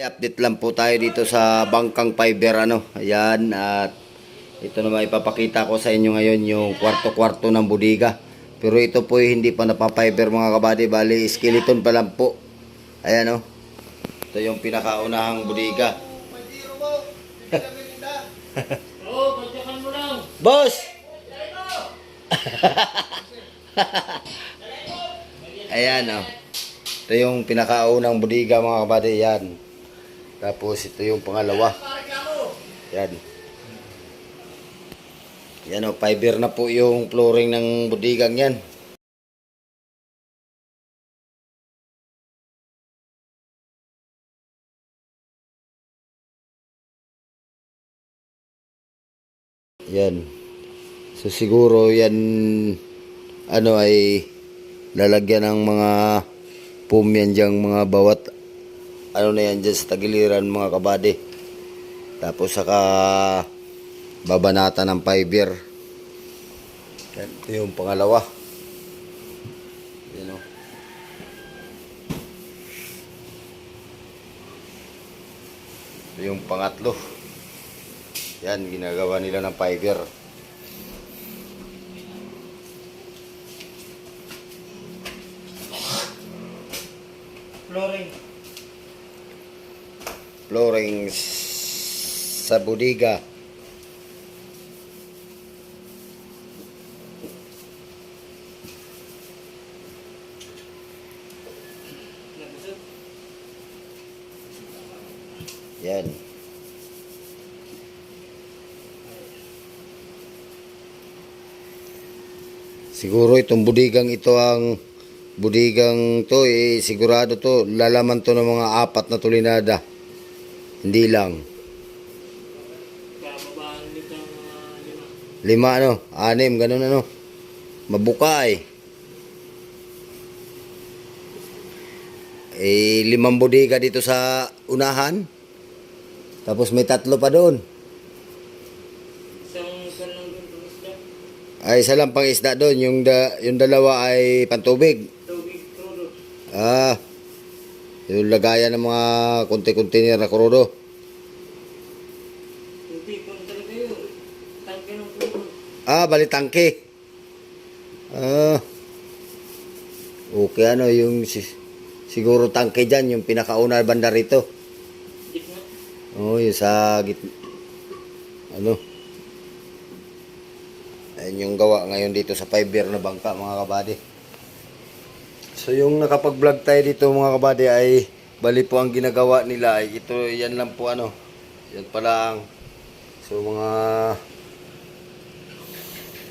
Update lang po tayo dito sa Bangkang Fiber Ayan, at ito naman ipapakita ko sa inyo ngayon yung kwarto-kwarto ng bodega. Pero ito po hindi pa napapiber mga kabady, bali skeleton pa lang po. Ayan ito yung pinakaunahang bodega. Boss! Ayan ito yung pinakaunang bodega mga kabady, yan. Tapos ito yung pangalawa. Yan. Yan fiber na po yung flooring ng bodegang yan. Yan. So siguro yan ay lalagyan ng mga foam yan diyang mga bawat na yan dyan sa tagiliran mga kabady. Tapos saka babanata ng fiber. Yan, ito yung pangalawa. Yan ito yung pangatlo. Yan, ginagawa nila ng fiber. Flooring sa bodega. Yan. Siguro itong bodegang ito ang bodegang to sigurado to lalaman to ng mga 4 na tulinada. Hindi lang. 5 6 ganun mabuka 5 bodega dito sa unahan. Tapos may 3 pa doon. Isa lang pang isda doon. Yung dalawa ay pantubig. Yung lagayan ng mga konti-container na krudo. Bali tangke. Okay yung siguro tangke dyan, yung pinakauna banda rito. Yung sa gitna. Ayan yung gawa ngayon dito sa fiber na bangka mga kabady. So yung nakapag-vlog tayo dito mga kabady ay bali po ang ginagawa nila ay ito, yan lang po yan pa lang. So mga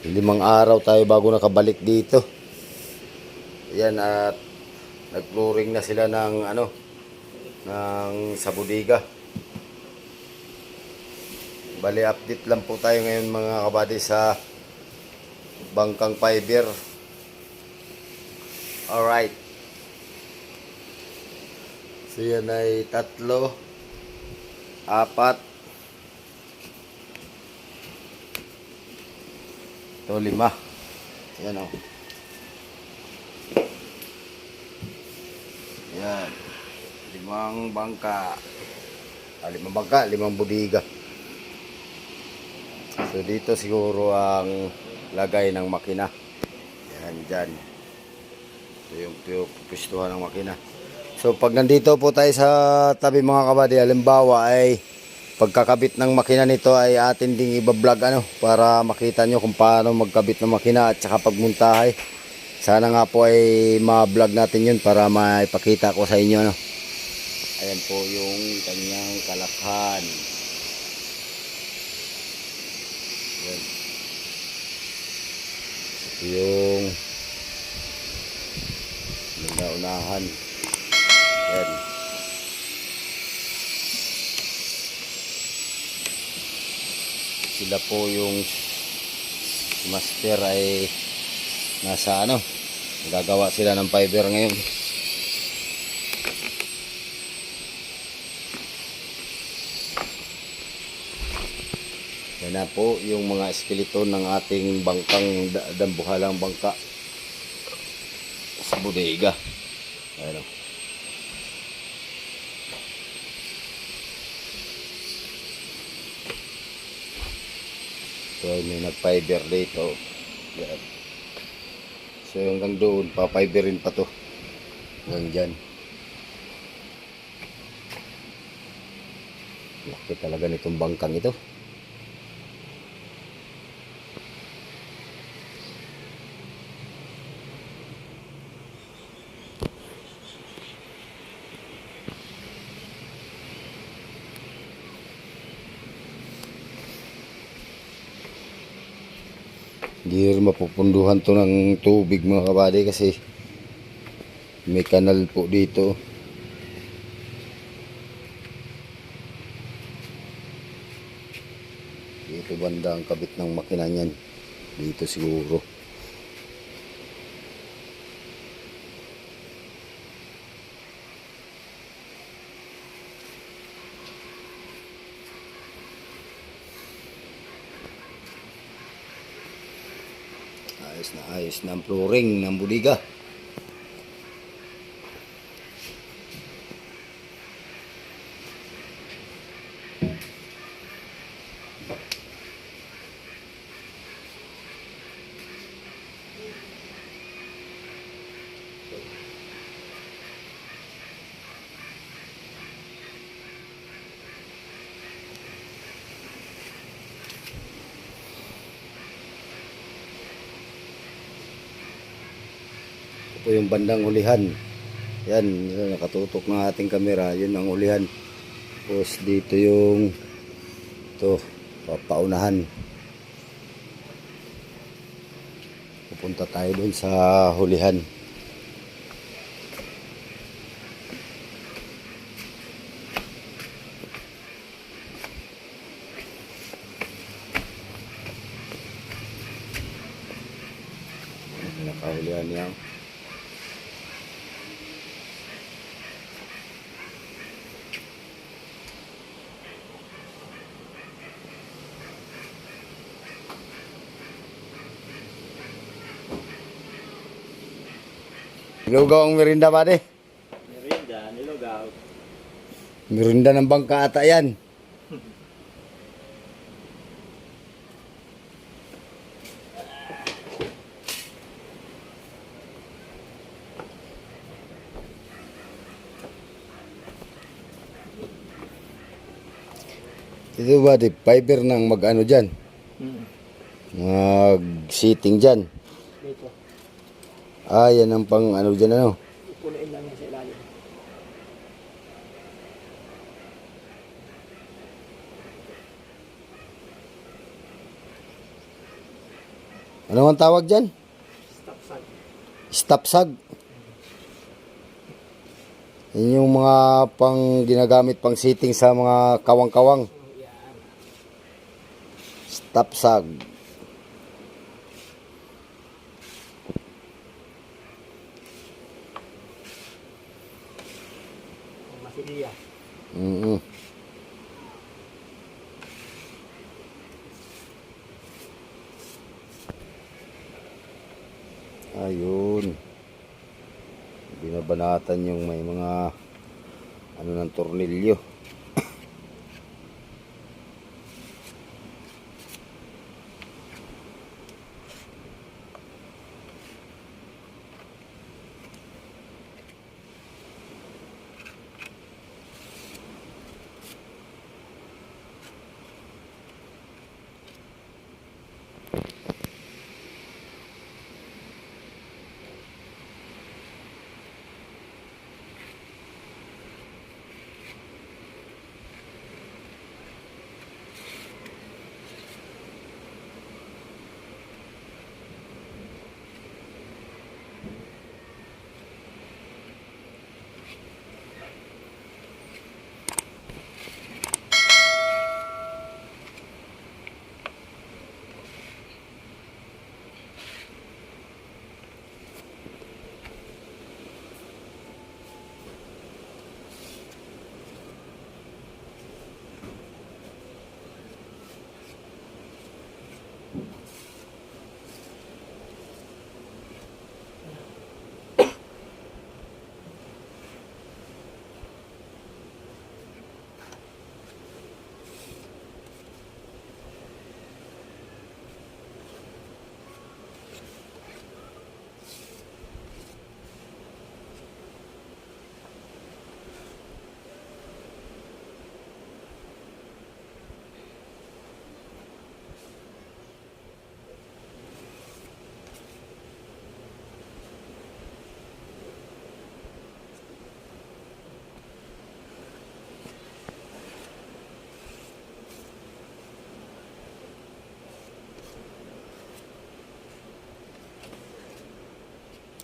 5 araw tayo bago nakabalik dito. Yan, at nag-flooring na sila ng sa bodega. Bali update lang po tayo ngayon mga kabady sa Bangkang Fiber. Alright. So yan ay 3, 4. Ito 5. Yan Yan. 5 bangka. 5 bangka, 5 bodega. So dito siguro ang lagay ng makina. Yan dyan. So yung pupistuhan ng makina. So pag nandito po tayo sa tabi mga kabady, halimbawa ay pagkakabit ng makina nito ay atin ding ibablog para makita nyo kung paano magkabit ng makina at saka pagmuntahay. Sana nga po ay ma-vlog natin yun para maipakita ko sa inyo. Ayan po yung kanyang kalakhan. Yan. Ito yung naunahan. Yan. Sila po yung si master ay nasa ano, gagawa sila ng fiber ngayon. Yan na po yung mga skeleton ng ating bangkang dambuhalang bangka sa bodega. Ayan o. So may nag-fiber dito. Yan. So hanggang doon pa-fiberin pa to. Hanggang dyan. Laki talaga nitong bangkang ito. Hindi rin mapupunduhan to ng tubig mga kabady kasi may kanal po dito. Dito banda ang kabit ng makina niyan. Dito siguro. Ayos na ang flooring ng bodega. Ito yung bandang ulihan. Yan, nakatutok ng ating kamera. Yun ang ulihan. Tapos dito yung ito, papaunahan. Pupunta tayo dun sa hulihan. Nakahulihan niya. Nilugaw ang merinda ba de? Merinda, nilugaw. Merinda ng bangka ata yan. Ito ba di fiber ng mag-ano dyan? Mag-seating dyan. Dito. Ah, yan ang pang ano dyan ano. Punuin lang yan sa ilalim. Ano ang tawag dyan? Stop sag. Stop sag. Yan yung mga pang ginagamit pang seating sa mga kawang-kawang. Yan. Stop sag. Masilya. Ayun. Binabanatan yung may mga ano ng tornilyo.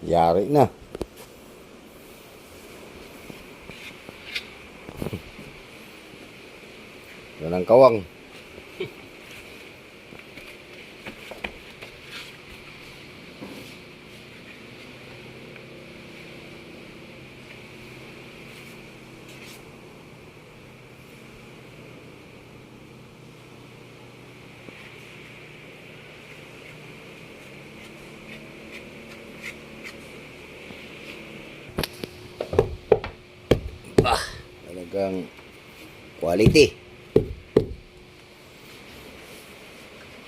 Yari na. Yan ang kawang. Talagang quality.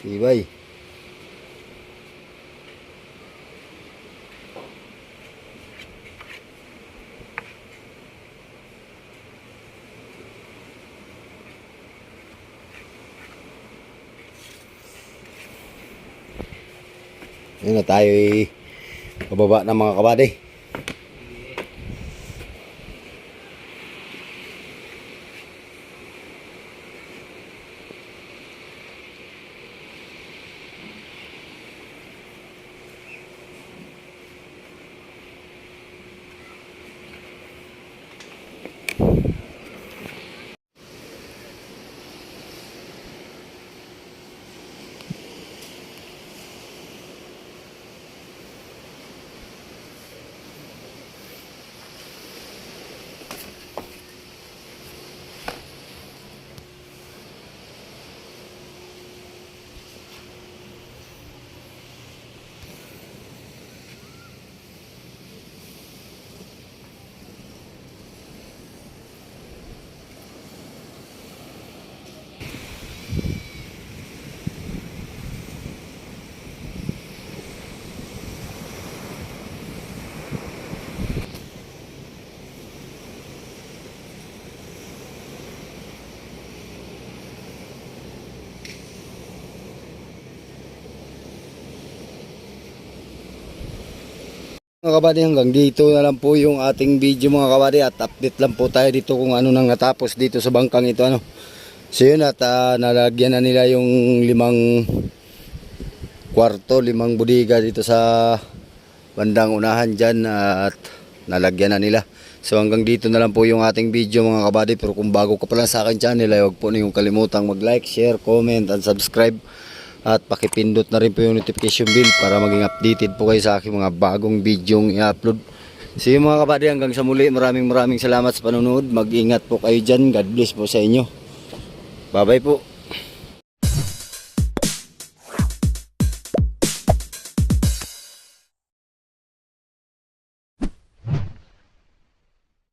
Tibay. Yun na tayo pababa ng mga kabady. Mga kabady, hanggang dito na lang po yung ating video mga kabady, at update lang po tayo dito kung ano nang natapos dito sa bangkang ito ano. So yun, at nalagyan na nila yung 5 kwarto, 5 budiga dito sa bandang unahan dyan, at nalagyan na nila. So hanggang dito na lang po yung ating video mga kabady, pero kung bago ka pa lang sa akin channel ay huwag po niyong kalimutang mag like, share, comment and subscribe. At pakipindot na rin po yung notification bell para maging updated po kayo sa aking mga bagong videong i-upload. So yung mga kabady, hanggang sa muli, maraming salamat sa panonood. Mag-ingat po kayo dyan. God bless po sa inyo. Bye bye po.